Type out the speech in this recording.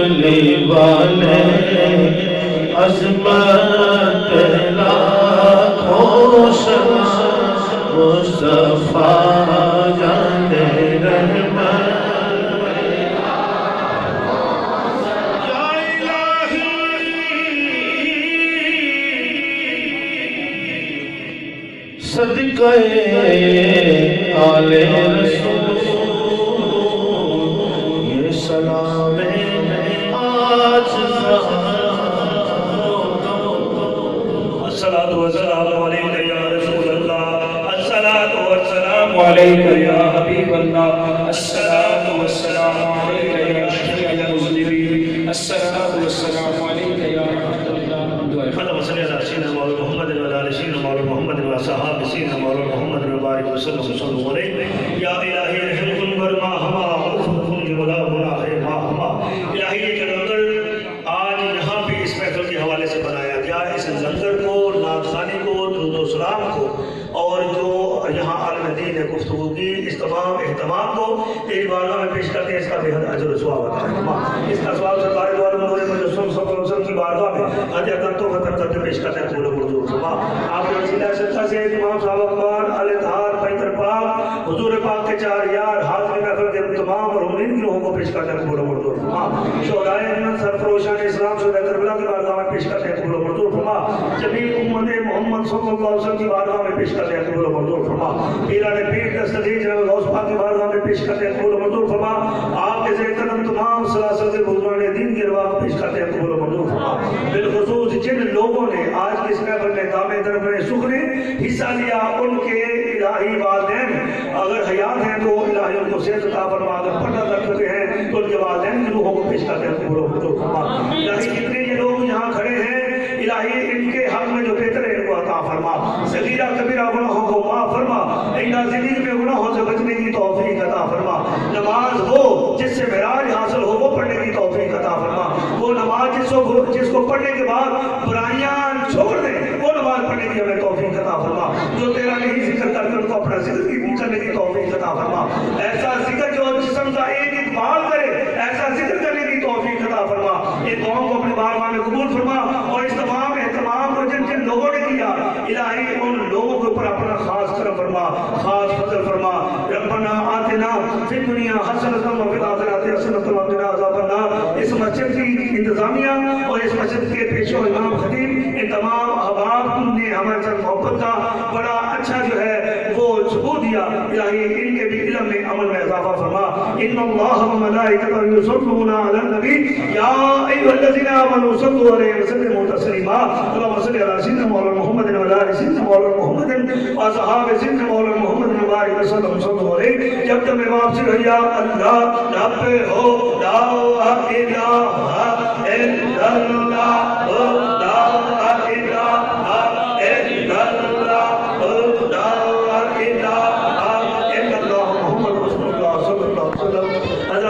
کملی والے عظمت لاکھوں مصطفیٰ جان رحمت یا الہی صدقہ آل رسول یہ سلام آج الصلاة والسلام علیک یا رسول اللہ، الصلاة والسلام علیک یا حبیب اللہ، الصلاة والسلام علیک یا شفیع المذنبین، الصلاة والسلام علیک یا رحمت اللہ۔ اللہم صلی علی سیدنا مولانا محمد وعلی آل سیدنا مولانا محمد وعلی صحابہ سیدنا مولانا محمد وبارک وسلم وسلم علیہ۔ یا الہی رحم کن بر ما ہما غفر کن ولا گناہ ما ہما۔ الہی یہ کلندر آج یہاں بھی اس محفل کے حوالے سے بنایا گیا، اس لنگر کو، نعت خوانی کو، درود و سلام کو، اور جو یہاں عالم دین نے گفتگو کی، اس تمام اہتمام کو تیری بارگاہ میں پیش کرتے ہیں، اس کا بے حد اجر و ثواب عطا فرما۔ اس کا ثواب سرکار دو عالم نور مجسم صلی اللہ علیہ وسلم کی بارگاہ میں حج اکرم تو ختم کرتے پیش کرتے ہیں، قبول منظور فرما۔ آپ کے وسیلہ صدقہ سے تمام صحابہ اکبر، آل اطہار، پیغمبر پاک، حضور پاک کے چار یار، حاضر محفل کے تمام مرحومین کی روحوں کو پیش کرتے ہیں، قبول منظور فرما۔ شہدائے جنت سرفروشان-E-ISLAM شہدائے کربلا کی بارگاہ میں پیش کرتے ہیں، قبول منظور فرما۔ جمیع امت محمد صلی اللہ علیہ وسلم کی بارگاہ میں پیش کرتے ہیں، قبول منظور فرما۔ پیران پیر دستگیر جناب غوث پاک کی بارگاہ میں پیش کرتے ہیں، قبول منظور فرما۔ آپ کے زیر قدم تمام سلاسل سے بزرگان دین کی ارواح کو پیش کرتے ہیں، قبول منظور فرما۔ بالخصوص جن لوگوں نے آج اس محفل میں دامِ درب سکھ نے حصہ لیا، ان کے الہی والدین اگر حیات ہیں تو الہی ان کو صحت عطا فرما، اگر پردہ کر چکے ہیں تو ان کے والدین کی روحوں کو پیش کرتے ہیں، قبول منظور فرما۔ الہی جتنے یہ لوگ یہاں کھڑے ہیں، الہی ان کے حق میں جو بہتر ہے ان کو عطا فرما، صغیرہ کبیرہ گناہوں کو معاف فرما، آئندہ زندگی میں گناہوں سے بچنے کی توفیق عطا فرما۔ نماز وہ جس سے معراج حاصل ہو وہ پڑھنے کی توفیق عطا فرما، وہ نماز جس کو پڑھنے کے بعد برائیاں چھوڑ دے وہ نماز پڑھنے کی ہمیں توفیق عطا فرما، جو تیرا نہیں ذکر کر کے ان کو اپنا ذکر کی کرنے کی توفیق عطا فرما، ایسا ذکر جو جسم کا ایک اقبال کرے، ایسا ذکر کرنے کی توفیق عطا فرما۔ یہ قوم کو اپنی بارگاہ میں قبول فرما، اور اس تمام اہتمام کو جن جن لوگوں نے کیا الہی ان لوگوں کے اوپر اپنا خاص کرم فرما، خاص فضل فرما۔ ربنا آتنا فی الدنیا حسنۃ وفی الآخرۃ حسنۃ وقنا عذاب النار۔ اس مسجد کی انتظامیہ اور اس مسجد کے پیشوا امام خطیب ان تمام احباب نے ہمارے ساتھ محبت کا بڑا اچھا جو ہے وہ ثبوت دیا، الہی ان کے بھی علم میں عمل میں اضافہ فرما۔ ان اللہ وملائکتہ یصلون علی النبی یا ایھا الذین آمنوا صلوا علیہ وسلموا تسلیما۔ اللهم صل علی سیدنا مولانا محمد وعلی آل سیدنا مولانا محمد واصحاب سیدنا مولانا محمد وبارک وسلم صلوا علیہ۔ جب تک میں واپسی رہی یا اللہ رب ہو لا الہ الا اللہ